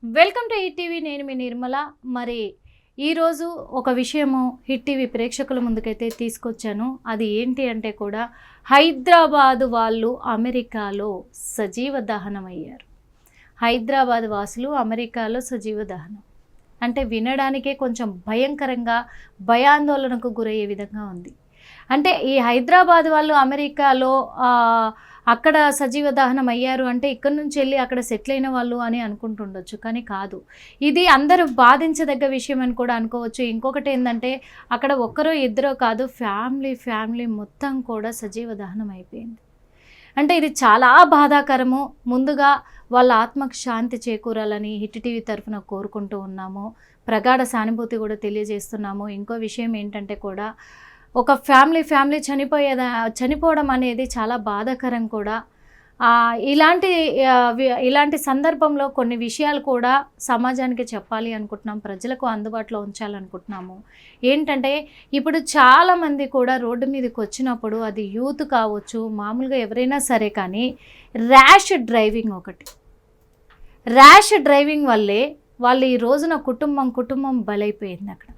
Welcome to hit TV. నేను మీ నిర్మల. మరి ఈరోజు ఒక విషయము హిట్ టీవీ ప్రేక్షకుల ముందుకైతే తీసుకొచ్చాను. అది ఏంటి అంటే కూడా హైదరాబాద్ వాళ్ళు అమెరికాలో సజీవ దహనం అయ్యారు. హైదరాబాద్ వాసులు అమెరికాలో సజీవ దహనం అంటే వినడానికే కొంచెం భయంకరంగా భయాందోళనకు గురయ్యే విధంగా ఉంది. అంటే ఈ హైదరాబాద్ వాళ్ళు అమెరికాలో అక్కడ సజీవ దహనం అయ్యారు అంటే ఇక్కడ నుంచి వెళ్ళి అక్కడ సెటిల్ అయిన వాళ్ళు అని అనుకుంటుండొచ్చు, కానీ కాదు. ఇది అందరూ బాధించదగ్గ విషయం అని కూడా అనుకోవచ్చు. ఇంకొకటి ఏంటంటే అక్కడ ఒక్కరో ఇద్దరో కాదు, ఫ్యామిలీ మొత్తం కూడా సజీవ దహనం అయిపోయింది. అంటే ఇది చాలా బాధాకరము. ముందుగా వాళ్ళ ఆత్మకు శాంతి చేకూరాలని హిట్ టీవీ తరఫున కోరుకుంటూ ఉన్నాము. ప్రగాఢ సానుభూతి కూడా తెలియజేస్తున్నాము. ఇంకో విషయం ఏంటంటే కూడా ఒక ఫ్యామిలీ చనిపోవడం అనేది చాలా బాధాకరం కూడా. ఇలాంటి సందర్భంలో కొన్ని విషయాలు కూడా సమాజానికి చెప్పాలి అనుకుంటున్నాం, ప్రజలకు అందుబాటులో ఉంచాలనుకుంటున్నాము. ఏంటంటే ఇప్పుడు చాలామంది కూడా రోడ్డు మీదకి వచ్చినప్పుడు, అది యూత్ కావచ్చు, మామూలుగా ఎవరైనా సరే, కానీ ర్యాష్ డ్రైవింగ్ వల్లే వాళ్ళు ఈ రోజున కుటుంబం బలైపోయింది అక్కడ.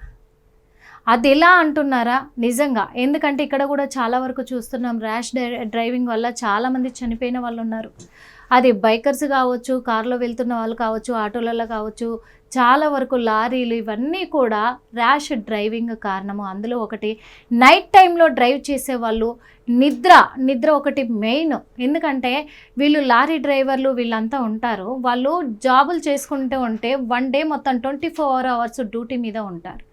అది ఎలా అంటున్నారా నిజంగా? ఎందుకంటే ఇక్కడ కూడా చాలా వరకు చూస్తున్నాం, ర్యాష్ డ్రైవింగ్ వల్ల చాలామంది చనిపోయిన వాళ్ళు ఉన్నారు. అది బైకర్స్ కావచ్చు, కారులో వెళ్తున్న వాళ్ళు కావచ్చు, ఆటోలలో కావచ్చు, చాలా వరకు లారీలు, ఇవన్నీ కూడా ర్యాష్ డ్రైవింగ్ కారణము. అందులో ఒకటి నైట్ టైంలో డ్రైవ్ చేసే వాళ్ళు నిద్ర ఒకటి మెయిన్. ఎందుకంటే వీళ్ళు లారీ డ్రైవర్లు వీళ్ళంతా ఉంటారు, వాళ్ళు జాబులు చేసుకుంటూ ఉంటే వన్ డే మొత్తం 24 hours డ్యూటీ మీద ఉంటారు.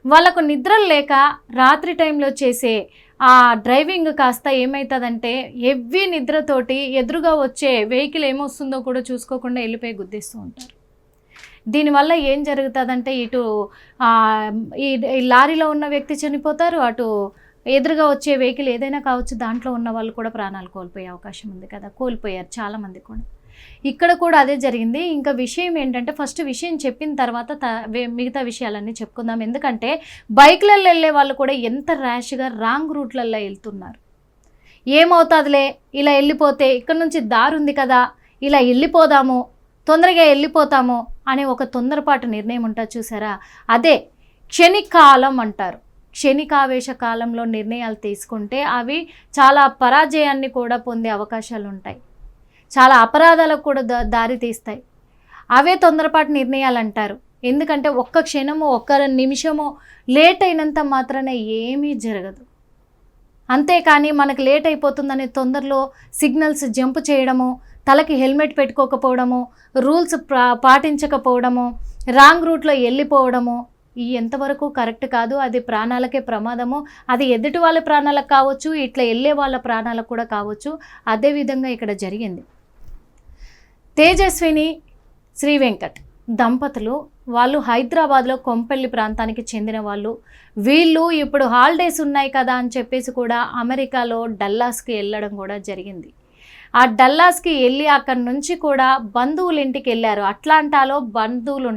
వాళ్ళకు నిద్రలు లేక రాత్రి టైంలో చేసే ఆ డ్రైవింగ్ కాస్త ఏమవుతుందంటే హెవీ నిద్రతోటి ఎదురుగా వచ్చే వెహికల్ ఏమొస్తుందో కూడా చూసుకోకుండా వెళ్ళిపోయి గుద్దేస్తూ ఉంటారు. దీనివల్ల ఏం జరుగుతుందంటే ఇటు ఈ లారీలో ఉన్న వ్యక్తి చనిపోతారు, అటు ఎదురుగా వచ్చే వెహికల్ ఏదైనా కావచ్చు, దాంట్లో ఉన్న వాళ్ళు కూడా ప్రాణాలు కోల్పోయే అవకాశం ఉంది కదా. కోల్పోయారు చాలామంది కూడా. ఇక్కడ కూడా అదే జరిగింది. ఇంకా విషయం ఏంటంటే, ఫస్ట్ విషయం చెప్పిన తర్వాత మిగతా విషయాలన్నీ చెప్పుకుందాం. ఎందుకంటే బైక్లలో వెళ్ళే వాళ్ళు కూడా ఎంత ర్యాష్గా రాంగ్ రూట్లలో వెళ్తున్నారు. ఏమవుతుందిలే ఇలా వెళ్ళిపోతే, ఇక్కడ నుంచి దారి ఉంది కదా, ఇలా వెళ్ళిపోదాము, తొందరగా వెళ్ళిపోతాము అనే ఒక తొందరపాటు నిర్ణయం ఉంటుంది చూసారా, అదే క్షణికాలం అంటారు. క్షణికావేశ కాలంలో నిర్ణయాలు తీసుకుంటే అవి చాలా పరాజయాన్ని కూడా పొందే అవకాశాలు ఉంటాయి, చాలా అపరాధాలకు కూడా దారి తీస్తాయి. అవే తొందరపాటు నిర్ణయాలు అంటారు. ఎందుకంటే ఒక్క క్షణము, ఒక్క నిమిషము లేట్ అయినంత మాత్రాన ఏమీ జరగదు. అంతేకాని మనకు లేట్ అయిపోతుందనే తొందరలో సిగ్నల్స్ జంప్ చేయడము, తలకి హెల్మెట్ పెట్టుకోకపోవడము, రూల్స్ పాటించకపోవడము, రాంగ్ రూట్లో వెళ్ళిపోవడము, ఈ ఎంతవరకు కరెక్ట్ కాదు. అది ప్రాణాలకే ప్రమాదము. అది ఎదుటి వాళ్ళ ప్రాణాలకు కావచ్చు, ఇట్లా వెళ్ళే వాళ్ళ ప్రాణాలకు కూడా కావచ్చు. అదేవిధంగా ఇక్కడ జరిగింది. తేజస్విని శ్రీ వెంకట్ దంపతులు, వాళ్ళు హైదరాబాద్లో కొంపల్లి ప్రాంతానికి చెందిన వాళ్ళు. వీళ్ళు ఇప్పుడు హాలిడేస్ ఉన్నాయి కదా అని చెప్పేసి కూడా అమెరికాలో డల్లాస్కి వెళ్ళడం కూడా జరిగింది. ఆ డల్లాస్కి వెళ్ళి అక్కడి నుంచి కూడా బంధువుల ఇంటికి వెళ్ళారు. అట్లాంటాలో బంధువులు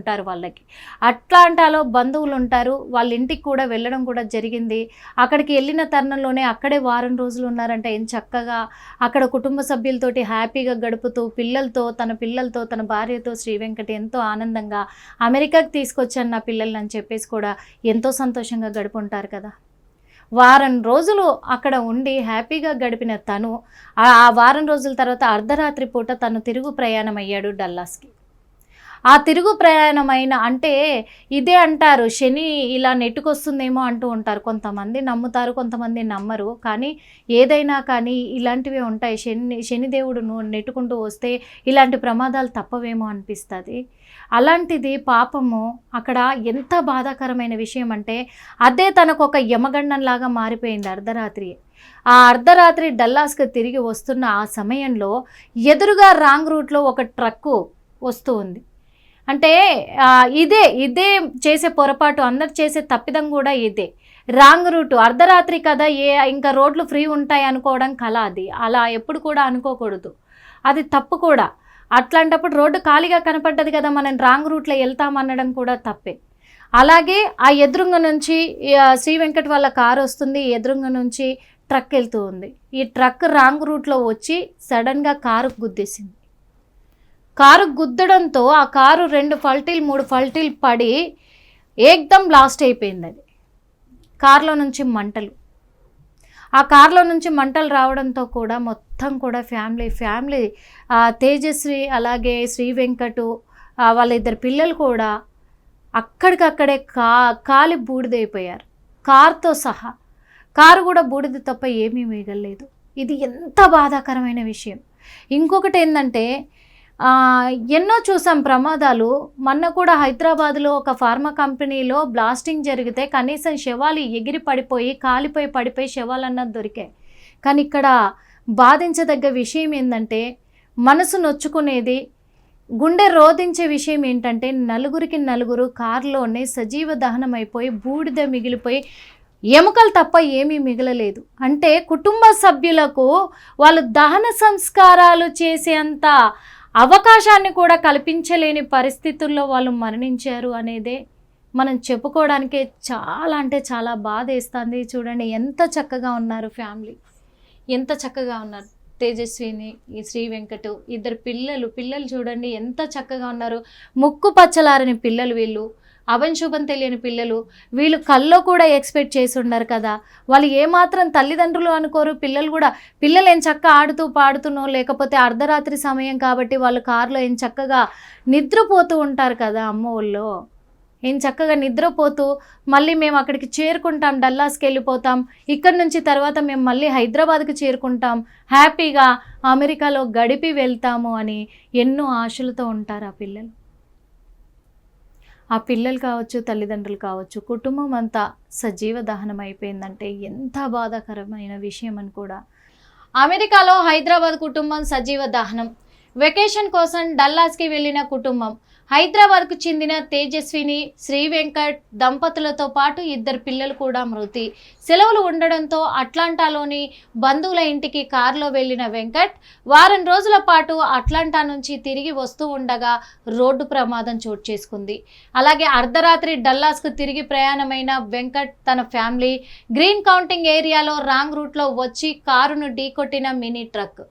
ఉంటారు, వాళ్ళ ఇంటికి కూడా వెళ్ళడం కూడా జరిగింది. అక్కడికి వెళ్ళిన తరుణంలోనే అక్కడే వారం రోజులు ఉన్నారంటే ఏం చక్కగా అక్కడ కుటుంబ సభ్యులతోటి హ్యాపీగా గడుపుతూ, తన భార్యతో శ్రీ వెంకట్ ఎంతో ఆనందంగా అమెరికాకి తీసుకొచ్చాను నా పిల్లల్ని అని చెప్పేసి కూడా ఎంతో సంతోషంగా గడుపుంటారు కదా. వారం రోజులు అక్కడ ఉండి హ్యాపీగా గడిపిన తను ఆ వారం రోజుల తర్వాత అర్ధరాత్రి పూట తను తిరుగు ప్రయాణం అయ్యాడు డల్లాస్కి. ఆ తిరుగు ప్రయాణమైన అంటే ఇదే అంటారు, శని ఇలా నెట్టుకొస్తుందేమో అంటూ ఉంటారు. కొంతమంది నమ్ముతారు, కొంతమంది నమ్మరు. కానీ ఏదైనా కానీ ఇలాంటివే ఉంటాయి. శనిదేవుడు నెట్టుకుంటూ వస్తే ఇలాంటి ప్రమాదాలు తప్పవేమో అనిపిస్తుంది. అలాంటిది పాపము అక్కడ ఎంత బాధాకరమైన విషయం అంటే, అదే తనకు ఒక యమగండంలాగా మారిపోయింది అర్ధరాత్రి. ఆ అర్ధరాత్రి డల్లాస్కి తిరిగి వస్తున్న ఆ సమయంలో ఎదురుగా రాంగ్ రూట్లో ఒక ట్రక్కు వస్తూ ఉంది. అంటే ఇదే చేసే పొరపాటు, అందరు చేసే తప్పిదం కూడా ఇదే. రాంగ్ రూటు, అర్ధరాత్రి కదా, ఇంకా రోడ్లు ఫ్రీ ఉంటాయి అనుకోవడం కల. అది అలా ఎప్పుడు కూడా అనుకోకూడదు, అది తప్పు కూడా. అట్లాంటప్పుడు రోడ్డు ఖాళీగా కనపడ్డది కదా, మనం రాంగ్ రూట్లో వెళ్తామనడం కూడా తప్పే. అలాగే ఆ ఎదురుంగ నుంచి శ్రీ వెంకట్ వాళ్ళ కారు వస్తుంది, ఎదురుంగ నుంచి ట్రక్ వెళ్తూ ఉంది. ఈ ట్రక్ రాంగ్ రూట్లో వచ్చి సడన్గా కారుకు గుద్దేసింది. కారు గుద్దడంతో ఆ కారు 2 పల్టీలు 3 పల్టీలు పడి ఏకదం బ్లాస్ట్ అయిపోయింది. అది కారులో నుంచి మంటలు, ఆ కారులో నుంచి మంటలు రావడంతో కూడా మొత్తం కూడా ఫ్యామిలీ తేజస్వి అలాగే శ్రీ వెంకటు వాళ్ళ 2 పిల్లలు కూడా అక్కడికక్కడే కాలి బూడిదైపోయారు, కారుతో సహా. కారు కూడా బూడిద తప్ప ఏమీ మిగలలేదు. ఇది ఎంత బాధాకరమైన విషయం. ఇంకొకటి ఏంటంటే ఎన్నో చూసాం ప్రమాదాలు. మొన్న కూడా హైదరాబాద్లో ఒక ఫార్మా కంపెనీలో బ్లాస్టింగ్ జరిగితే కనీసం శవాలు ఎగిరి పడిపోయి పడిపోయి శవాలన్నది దొరికాయి. కానీ ఇక్కడ బాధించదగ్గ విషయం ఏంటంటే, మనసు నొచ్చుకునేది, గుండె రోధించే విషయం ఏంటంటే, నలుగురు కారులోనే సజీవ దహనం అయిపోయి బూడిద మిగిలిపోయి ఎముకలు తప్ప ఏమీ మిగలలేదు. అంటే కుటుంబ సభ్యులకు వాళ్ళు దహన సంస్కారాలు చేసేంత అవకాశాన్ని కూడా కల్పించలేని పరిస్థితుల్లో వాళ్ళు మరణించారు అనేదే మనం చెప్పుకోవడానికే చాలా అంటే చాలా బాధేస్తుంది. చూడండి ఎంత చక్కగా ఉన్నారు ఫ్యామిలీ, ఎంత చక్కగా ఉన్నారు. తేజస్విని, ఈ శ్రీ వెంకటు 2 పిల్లలు చూడండి ఎంత చక్కగా ఉన్నారు. ముక్కు పచ్చలారని పిల్లలు, వీళ్ళు అభంశుభం తెలియని పిల్లలు. వీళ్ళు కల్లో కూడా ఎక్స్పెక్ట్ చేసి ఉన్నారు కదా. వాళ్ళు ఏమాత్రం తల్లిదండ్రులు అనుకోరు. పిల్లలు ఏం చక్కగా ఆడుతూ పాడుతునో, లేకపోతే అర్ధరాత్రి సమయం కాబట్టి వాళ్ళు కారులో ఏం చక్కగా నిద్రపోతూ ఉంటారు కదా. అమ్మ వాళ్ళు ఏం చక్కగా నిద్రపోతూ మళ్ళీ మేము అక్కడికి చేరుకుంటాం, డల్లాస్కి వెళ్ళిపోతాం, ఇక్కడి నుంచి తర్వాత మేము మళ్ళీ హైదరాబాద్కి చేరుకుంటాం, హ్యాపీగా అమెరికాలో గడిపి వెళ్తాము అని ఎన్నో ఆశలతో ఉంటారు ఆ పిల్లలు. ఆ పిల్లలు కావచ్చు, తల్లిదండ్రులు కావచ్చు, కుటుంబం అంతా సజీవ దహనం అయిపోయిందంటే ఎంత బాధాకరమైన విషయం అని కూడా. అమెరికాలో హైదరాబాద్ కుటుంబం సజీవ దహనం. వెకేషన్ కోసం డల్లాస్కి వెళ్ళిన కుటుంబం. హైదరాబాద్కు చెందిన తేజస్విని, శ్రీ వెంకట్ దంపతులతో పాటు 2 పిల్లలు కూడా మృతి. సెలవులు ఉండడంతో అట్లాంటాలోని బంధువుల ఇంటికి కారులో వెళ్లిన వెంకట్ వారం రోజుల పాటు అట్లాంటా నుంచి తిరిగి వస్తూ ఉండగా రోడ్డు ప్రమాదం చోటు చేసుకుంది. అలాగే అర్ధరాత్రి డల్లాస్కు తిరిగి ప్రయాణమైన వెంకట్ తన ఫ్యామిలీ గ్రీన్ కౌంటింగ్ ఏరియాలో రాంగ్ రూట్లో వచ్చి కారును ఢీకొట్టిన మినీ ట్రక్.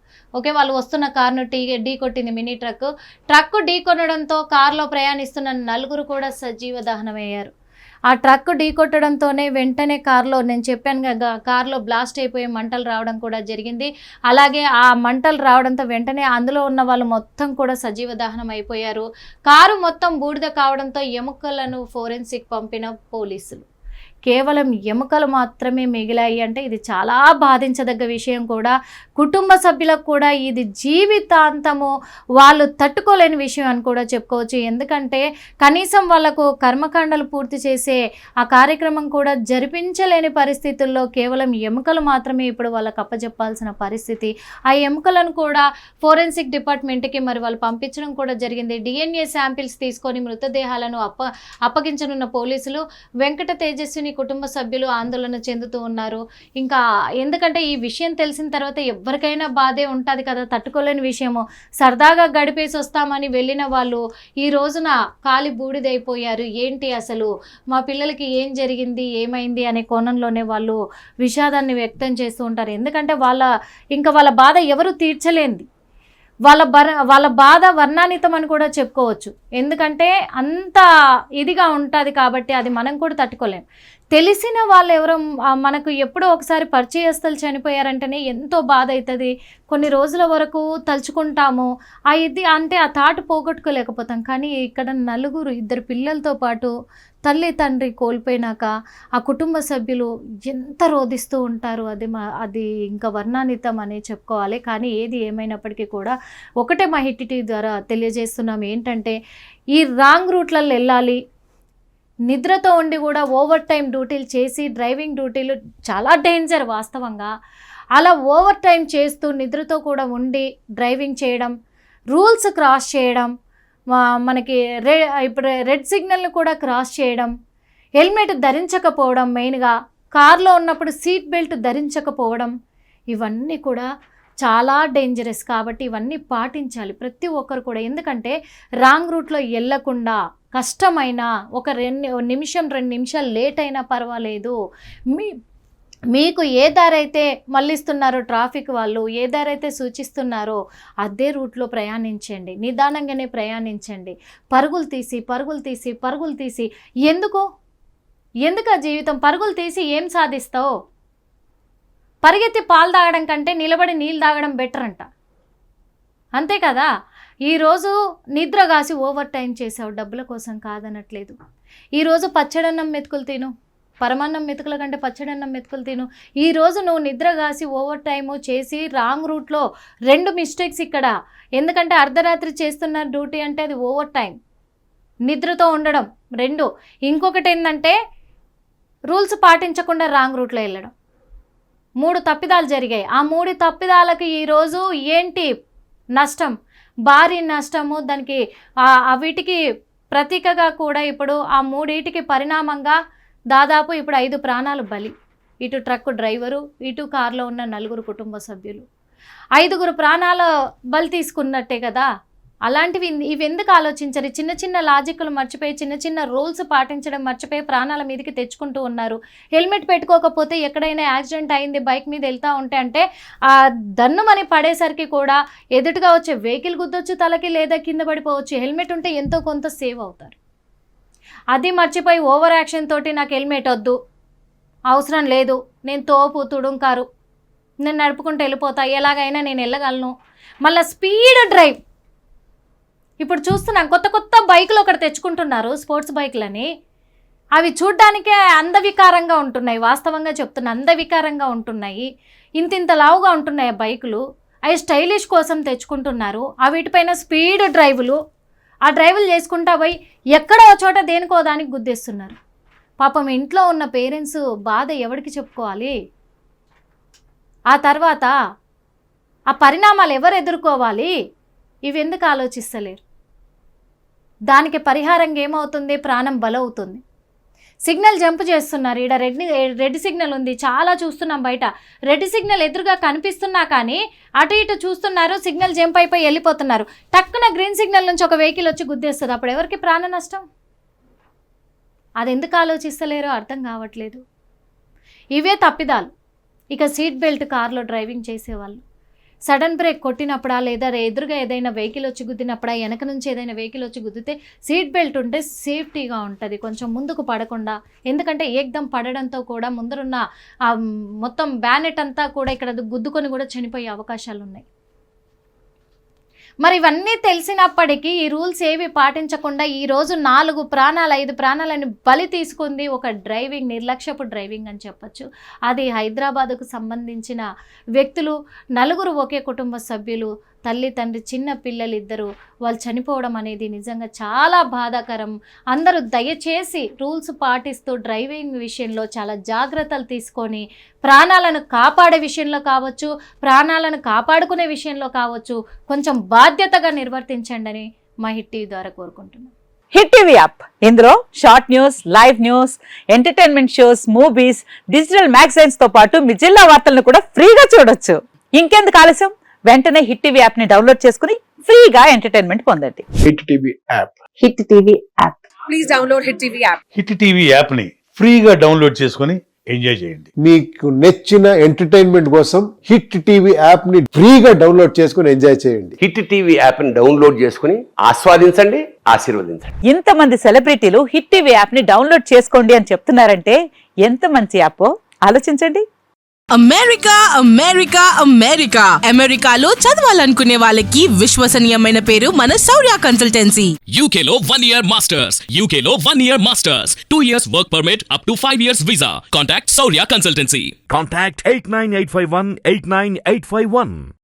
వాళ్ళు వస్తున్న కారును ఢీకొట్టింది మినీ ట్రక్ ఢీకొనడంతో కారులో ప్రయాణిస్తున్న 4 కూడా సజీవ దహనమయ్యారు. ఆ ట్రక్ ఢీకొట్టడంతోనే వెంటనే కారులో, నేను చెప్పాను కదా, కారులో బ్లాస్ట్ అయిపోయి మంటలు రావడం కూడా జరిగింది. అలాగే ఆ మంటలు రావడంతో వెంటనే అందులో ఉన్న వాళ్ళు మొత్తం కూడా సజీవ దహనం అయిపోయారు. కారు మొత్తం బూడిద కావడంతో ఎముకలను ఫోరెన్సిక్ పంపిన పోలీసులు. కేవలం ఎముకలు మాత్రమే మిగిలాయి అంటే ఇది చాలా బాధించదగ్గ విషయం కూడా. కుటుంబ సభ్యులకు కూడా ఇది జీవితాంతము వాళ్ళు తట్టుకోలేని విషయం అని కూడా చెప్పుకోవచ్చు. ఎందుకంటే కనీసం వాళ్ళకు కర్మకాండలు పూర్తి చేసే ఆ కార్యక్రమం కూడా జరిపించలేని పరిస్థితుల్లో కేవలం ఎముకలు మాత్రమే ఇప్పుడు వాళ్ళకు అప్పచెప్పాల్సిన పరిస్థితి. ఆ ఎముకలను కూడా ఫోరెన్సిక్ డిపార్ట్మెంట్కి మరి వాళ్ళు పంపించడం కూడా జరిగింది. DNA శాంపిల్స్ తీసుకొని మృతదేహాలను అప్పగించనున్న పోలీసులు. వెంకట తేజస్విని కుటుంబ సభ్యులు ఆందోళన చెందుతూ ఉన్నారు. ఇంకా ఎందుకంటే ఈ విషయం తెలిసిన తర్వాత ఎవరికైనా బాధే ఉంటుంది కదా, తట్టుకోలేని విషయము. సరదాగా గడిపేసి వస్తామని వెళ్ళిన వాళ్ళు ఈ రోజున కాలి బూడిదైపోయారు. ఏంటి అసలు మా పిల్లలకి ఏం జరిగింది, ఏమైంది అనే కోణంలోనే వాళ్ళు విషాదాన్ని వ్యక్తం చేస్తూ ఉంటారు. ఎందుకంటే వాళ్ళ బాధ ఎవరు తీర్చలేంది. వాళ్ళ బాధ వర్ణానితం అని కూడా చెప్పుకోవచ్చు. ఎందుకంటే అంత ఇదిగా ఉంటుంది కాబట్టి అది మనం కూడా తట్టుకోలేం. తెలిసిన వాళ్ళు ఎవరో మనకు ఎప్పుడో ఒకసారి పరిచయస్తులు చనిపోయారంటేనే ఎంతో బాధ అవుతుంది. కొన్ని రోజుల వరకు తలుచుకుంటాము. ఇది అంటే ఆ థాట్ పోగొట్టుకోలేకపోతాం. కానీ ఇక్కడ 2 పిల్లలతో పాటు తల్లి తండ్రి కోల్పోయినాక ఆ కుటుంబ సభ్యులు ఎంత రోధిస్తూ ఉంటారు. అది ఇంకా వర్ణానితం అనే చెప్పుకోవాలి. కానీ ఏది ఏమైనప్పటికీ కూడా ఒకటే మా హిట్ టీవీ ద్వారా తెలియజేస్తున్నాం ఏంటంటే, ఈ రాంగ్ రూట్లలో వెళ్ళాలి, నిద్రతో ఉండి కూడా ఓవర్ టైం డ్యూటీలు చేసి, డ్రైవింగ్ డ్యూటీలు చాలా డేంజర్ వాస్తవంగా. అలా ఓవర్ టైం చేస్తూ నిద్రతో కూడా ఉండి డ్రైవింగ్ చేయడం, రూల్స్ క్రాస్ చేయడం, మనకి ఇప్పుడు రెడ్ సిగ్నల్ని కూడా క్రాస్ చేయడం, హెల్మెట్ ధరించకపోవడం, మెయిన్గా కార్లో ఉన్నప్పుడు సీట్ బెల్ట్ ధరించకపోవడం, ఇవన్నీ కూడా చాలా డేంజరస్. కాబట్టి ఇవన్నీ పాటించాలి ప్రతి ఒక్కరు కూడా. ఎందుకంటే రాంగ్ రూట్లో వెళ్ళకుండా కష్టమైనా ఒక 2 నిమిషాలు లేట్ అయినా పర్వాలేదు, మీకు ఏ దారైతే మళ్ళిస్తున్నారో ట్రాఫిక్ వాళ్ళు, ఏ దారైతే సూచిస్తున్నారో అదే రూట్లో ప్రయాణించండి, నిదానంగానే ప్రయాణించండి. పరుగులు తీసి ఎందుకు ఆ జీవితం? పరుగులు తీసి ఏం సాధిస్తావు? పరిగెత్తి పాలు తాగడం కంటే నిలబడి నీళ్ళు తాగడం బెటర్ అంట, అంతే కదా. ఈరోజు నిద్రగాసి ఓవర్ టైం చేసావు, డబ్బుల కోసం కాదనట్లేదు. ఈరోజు పచ్చడన్నం మెతుకులు తిను, పరమాన్నం మెతుకుల కంటే పచ్చడన్నం మెతుకులు తిను. ఈరోజు నువ్వు నిద్రగాసి ఓవర్ టైము చేసి రాంగ్ రూట్లో 2 మిస్టేక్స్ ఇక్కడ. ఎందుకంటే అర్ధరాత్రి చేస్తున్న డ్యూటీ అంటే అది ఓవర్ టైం, నిద్రతో ఉండడం 2. ఇంకొకటి ఏంటంటే రూల్స్ పాటించకుండా రాంగ్ రూట్లో వెళ్ళడం. 3 తప్పిదాలు జరిగాయి. ఆ 3 తప్పిదాలకు ఈరోజు ఏంటి నష్టం? భారీ నష్టము. దానికి వీటికి ప్రతీకగా కూడా ఇప్పుడు ఆ 3 పరిణామంగా దాదాపు ఇప్పుడు 5 ప్రాణాలు బలి. ఇటు ట్రక్ డ్రైవరు, ఇటు కారులో ఉన్న 4 కుటుంబ సభ్యులు, 5 ప్రాణాల బలి తీసుకున్నట్టే కదా. అలాంటివి ఇవి ఎందుకు ఆలోచించరు? చిన్న లాజిక్లు మర్చిపోయి, చిన్న రూల్స్ పాటించడం మర్చిపోయి ప్రాణాల మీదకి తెచ్చుకుంటూ ఉన్నారు. హెల్మెట్ పెట్టుకోకపోతే ఎక్కడైనా యాక్సిడెంట్ అయింది, బైక్ మీద వెళ్తూ ఉంటే అంటే ఆ దన్నుమని పడేసరికి కూడా ఎదుటిగా వచ్చే వెహికల్ గుద్దొచ్చు తలకి, లేదా కింద పడిపోవచ్చు. హెల్మెట్ ఉంటే ఎంతో కొంత సేవ్ అవుతారు. అది మర్చిపోయి ఓవర్ యాక్షన్ తోటి నాకు హెల్మెట్ వద్దు, అవసరం లేదు, నేను తోపు తుడుంకారు, నేను నడుపుకుంటూ వెళ్ళిపోతా, ఎలాగైనా నేను వెళ్ళగలను. మళ్ళీ స్పీడ్ డ్రైవ్. ఇప్పుడు చూస్తున్నాం కొత్త బైకులు ఒకటి తెచ్చుకుంటున్నారు, స్పోర్ట్స్ బైకులని. అవి చూడ్డానికే అందవికారంగా ఉంటున్నాయి. వాస్తవంగా చెప్తున్నా, అందవికారంగా ఉంటున్నాయి. ఇంత లావుగా ఉంటున్నాయి ఆ బైకులు. అవి స్టైలిష్ కోసం తెచ్చుకుంటున్నారు. వీటిపైన స్పీడ్ డ్రైవులు. ఆ డ్రైవులు చేసుకుంటా పోయి ఎక్కడో చోట దేనికో దానికి గుద్దేస్తున్నారు. పాపం ఇంట్లో ఉన్న పేరెంట్స్ బాధ ఎవరికి చెప్పుకోవాలి? ఆ తర్వాత ఆ పరిణామాలు ఎవరు ఎదుర్కోవాలి? ఇవి ఎందుకు ఆలోచిస్తలేరు? దానికి పరిహారంగా ఏమవుతుంది? ప్రాణం బలవుతుంది. సిగ్నల్ జంప్ చేస్తున్నారు. ఈడ రెడ్ సిగ్నల్ ఉంది, చాలా చూస్తున్నాం బయట. రెడ్ సిగ్నల్ ఎదురుగా కనిపిస్తున్నా కానీ అటు ఇటు చూస్తున్నారు, సిగ్నల్ జంప్ అయిపోయి వెళ్ళిపోతున్నారు. టక్కున గ్రీన్ సిగ్నల్ నుంచి ఒక వెహికల్ వచ్చి గుద్దేస్తుంది. అప్పుడు ఎవరికి ప్రాణ నష్టం? అది ఎందుకు ఆలోచిస్తలేరో అర్థం కావట్లేదు. ఇవే తప్పిదాలు. ఇక సీట్ బెల్ట్ కార్లో డ్రైవింగ్ చేసేవాళ్ళు సడన్ బ్రేక్ కొట్టినప్పుడా, లేదా ఎదురుగా ఏదైనా వెహికల్ వచ్చి గుద్దినప్పుడా, వెనక నుంచి ఏదైనా వెహికల్ వచ్చి గుద్దితే సీట్ బెల్ట్ ఉంటే సేఫ్టీగా ఉంటుంది, కొంచెం ముందుకు పడకుండా. ఎందుకంటే ఏకదం పడడంతో కూడా ముందరున్న మొత్తం బ్యానెట్ అంతా కూడా ఇక్కడ గుద్దుకొని కూడా చనిపోయే అవకాశాలు ఉన్నాయి. మరి ఇవన్నీ తెలిసినప్పటికీ ఈ రూల్స్ ఏవి పాటించకుండా ఈరోజు 4 ప్రాణాలు 5 ప్రాణాలని బలి తీసుకుంది ఒక డ్రైవింగ్, నిర్లక్ష్యపు డ్రైవింగ్ అని చెప్పచ్చు. అది హైదరాబాద్కు సంబంధించిన వ్యక్తులు, 4 ఒకే కుటుంబ సభ్యులు, తల్లి తండ్రి, చిన్న పిల్లలు 2 వాళ్ళు చనిపోవడం అనేది నిజంగా చాలా బాధాకరం. అందరూ దయచేసి రూల్స్ పాటిస్తూ డ్రైవింగ్ విషయంలో చాలా జాగ్రత్తలు తీసుకొని ప్రాణాలను కాపాడే విషయంలో కావచ్చు, ప్రాణాలను కాపాడుకునే విషయంలో కావచ్చు, కొంచెం బాధ్యతగా నిర్వర్తించండి అని మా హిట్ టీవీ ద్వారా కోరుకుంటున్నాను. హిట్ టీవీ యాప్, ఇందులో short news, live news, entertainment shows, movies, digital magazines తో పాటు మీ జిల్లా వార్తలను కూడా ఫ్రీగా చూడొచ్చు. ఇంకెందుకు ఆలస్యం? వెంటనే హిట్ టీవీ యాప్ ని డౌన్లోడ్ చేసుకుని ఫ్రీగా ఎంటర్టైన్మెంట్ పొందండి. Hit TV app. Hit TV app. Please download hit TV app. Hit TV app ని ఫ్రీగా డౌన్లోడ్ చేసుకుని ఎంజాయ్ చేయండి. మీకు నచ్చిన ఎంటర్టైన్మెంట్ కోసం హిట్ టీవీ యాప్ ని ఫ్రీగా డౌన్లోడ్ చేసుకుని ఎంజాయ్ చేయండి. హిట్ టీవీ యాప్ ని డౌన్లోడ్ చేసుకుని ఆస్వాదించండి, ఆశీర్వదించండి. ఇంతమంది సెలబ్రిటీలు హిట్ టీవీ యాప్ ని డౌన్లోడ్ చేసుకోండి అని చెప్తున్నారంటే ఎంత మంచి యాప్ ఆలోచించండి. అమెరికా అమెరికా అమెరికా అమెరికాలో చదవాలనుకునే వాళ్ళకి విశ్వసనీయమైన పేరు మన శౌర్య కన్సల్టెన్సీ. UK లో 1 year masters. UK లో 1 year masters. 2 years work permit up to 5 years visa. Contact Saurya Consultancy. Contact 89851 89851.